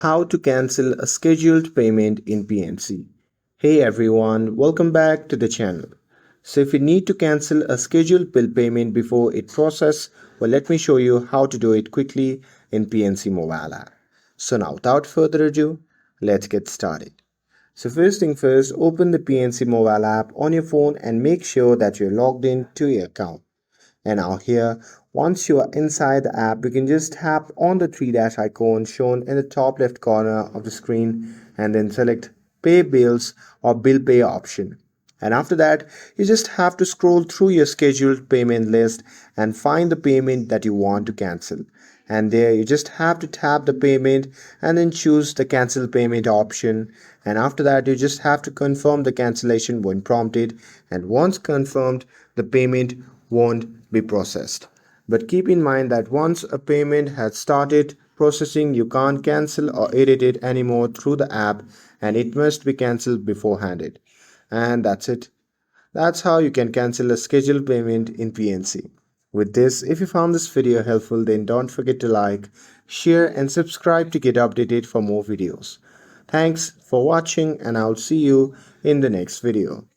How to cancel a scheduled payment in PNC. Hey everyone, welcome back to the channel. So if you need to cancel a scheduled bill payment before it process, well let me show you how to do it quickly in PNC Mobile App. So now without further ado, let's get started. So first thing first, open the PNC Mobile App on your phone and make sure that you're logged in to your account. And now here, once you are inside the app, you can just tap on the three dash icon shown in the top left corner of the screen and then select Pay Bills or Bill Pay option. And after that, you just have to scroll through your scheduled payment list and find the payment that you want to cancel. And there you just have to tap the payment and then choose the cancel payment option. And after that, you just have to confirm the cancellation when prompted. And once confirmed, the payment won't be processed. But keep in mind that once a payment has started processing, you can't cancel or edit it anymore through the app and it must be cancelled beforehand. And that's it. That's how you can cancel a scheduled payment in PNC. With this, if you found this video helpful, then don't forget to like, share and subscribe to get updated for more videos. Thanks for watching and I'll see you in the next video.